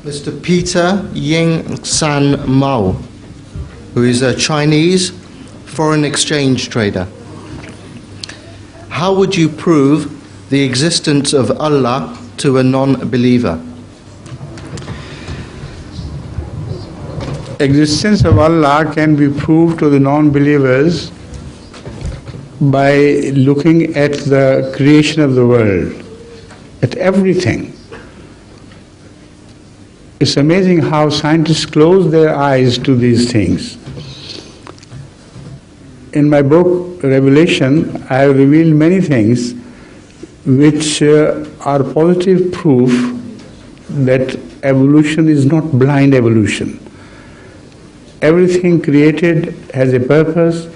Mr. Peter Ying San Mao, who is a Chinese foreign exchange trader. How would you prove the existence of Allah to a non-believer? Existence of Allah can be proved to the non-believers by looking at the creation of the world, at everything. It's amazing how scientists close their eyes to these things. In my book, Revelation, I have revealed many things which are positive proof that evolution is not blind evolution. Everything created has a purpose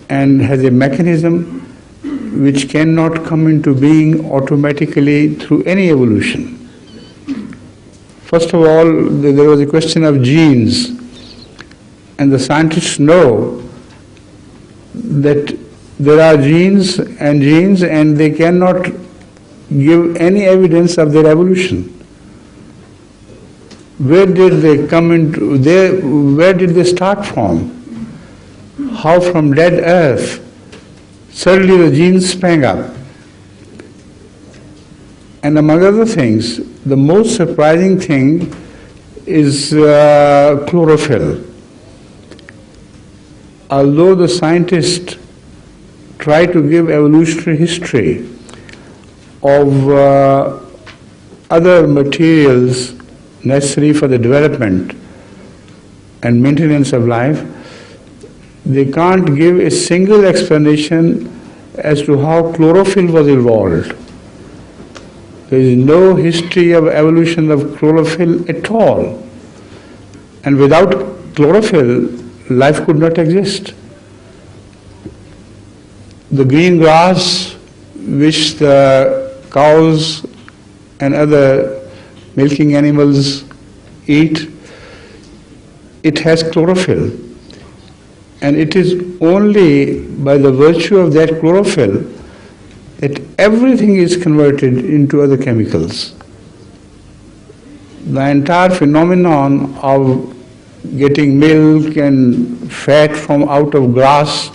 and has a mechanism which cannot come into being automatically through any evolution. First of all, there was a question of genes, and the scientists know that there are genes and they cannot give any evidence of their evolution. Where did they come into? Where did they start from? How from dead earth suddenly the genes sprang up? And among other things, the most surprising thing is chlorophyll. Although the scientists try to give evolutionary history of other materials necessary for the development and maintenance of life, they can't give a single explanation as to how chlorophyll was evolved. There is no history of evolution of chlorophyll at all. And without chlorophyll, life could not exist. The green grass which the cows and other milking animals eat, it has chlorophyll. And it is only by the virtue of that chlorophyll that everything is converted into other chemicals. The entire phenomenon of getting milk and fat from out of grass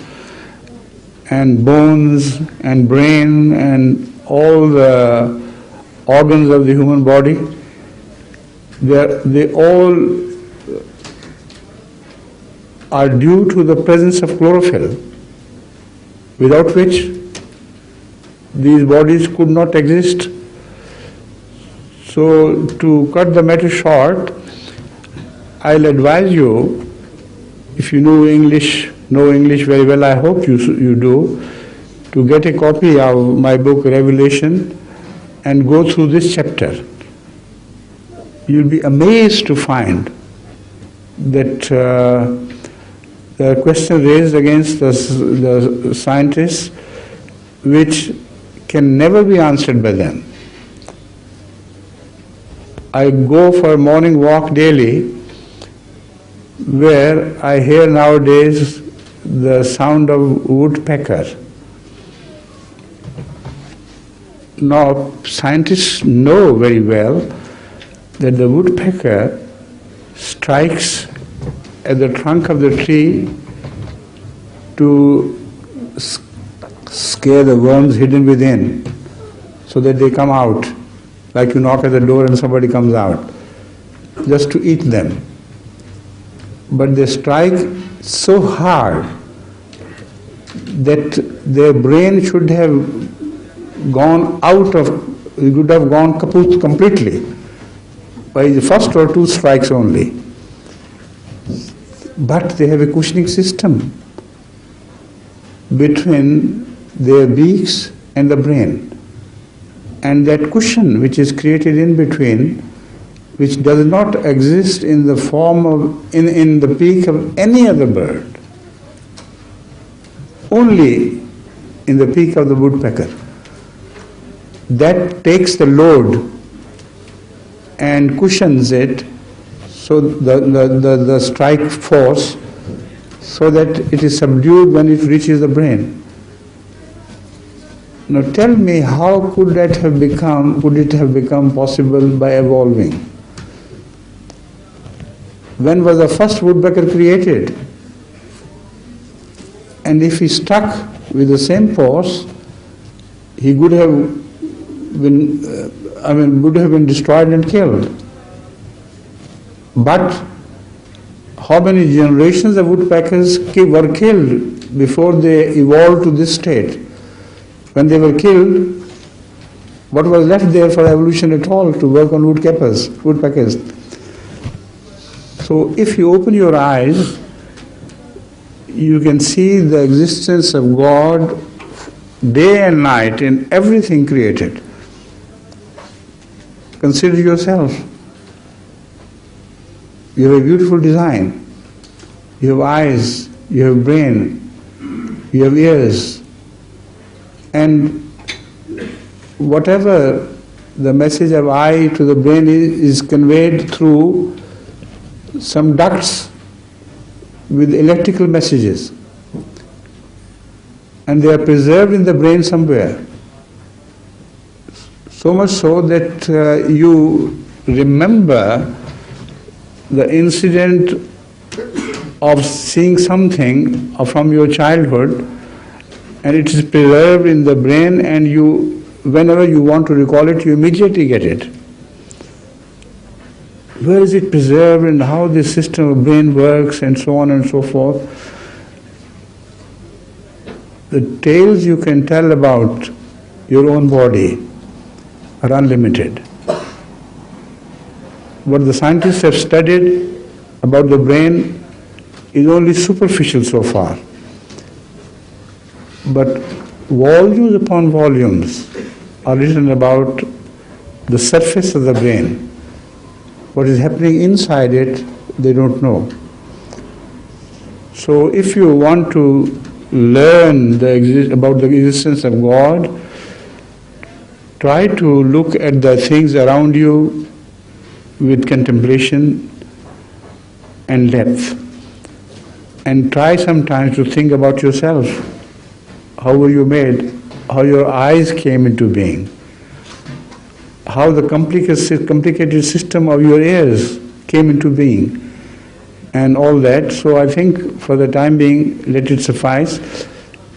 and bones and brain and all the organs of the human body, they all are due to the presence of chlorophyll, without which these bodies could not exist. So to cut the matter short, I'll advise you, if you know English very well, I hope you do, to get a copy of my book Revelation and go through this chapter. You'll be amazed to find that there are questions raised against the scientists which can never be answered by them. I go for a morning walk daily where I hear nowadays the sound of woodpecker. Now, scientists know very well that the woodpecker strikes at the trunk of the tree to scare the worms hidden within so that they come out, like you knock at the door and somebody comes out, just to eat them. But they strike so hard that their brain should have gone out of, it would have gone kaput completely by the first or two strikes only. But they have a cushioning system between their beaks and the brain. And that cushion which is created in between, which does not exist in the form of, in the beak of any other bird, only in the beak of the woodpecker. That takes the load and cushions it, so the strike force, so that it is subdued when it reaches the brain. Now tell me, how could it have become possible by evolving? when was the first woodpecker created? And if he stuck with the same pose, he would have been destroyed and killed. But how many generations of woodpeckers were killed before they evolved to this state? When they were killed, what was left there for evolution at all to work on woodpeckers? So if you open your eyes, you can see the existence of God day and night in everything created. Consider yourself. You have a beautiful design. You have eyes, you have brain, you have ears. And whatever the message of eye to the brain is conveyed through some ducts with electrical messages. And they are preserved in the brain somewhere. So much so that you remember the incident of seeing something from your childhood, and it is preserved in the brain, and you, whenever you want to recall it, you immediately get it. Where is it preserved and how this system of brain works and so on and so forth? The tales you can tell about your own body are unlimited. What the scientists have studied about the brain is only superficial so far. But volumes upon volumes are written about the surface of the brain. What is happening inside it, they don't know. So if you want to learn about the existence of God, try to look at the things around you with contemplation and depth. And try sometimes to think about yourself. How were you made? How your eyes came into being? How the complicated system of your ears came into being, and all that. So I think for the time being, let it suffice.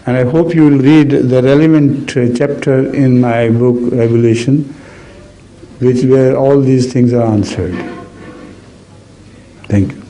And I hope you will read the relevant chapter in my book, Revelation, where all these things are answered. Thank you.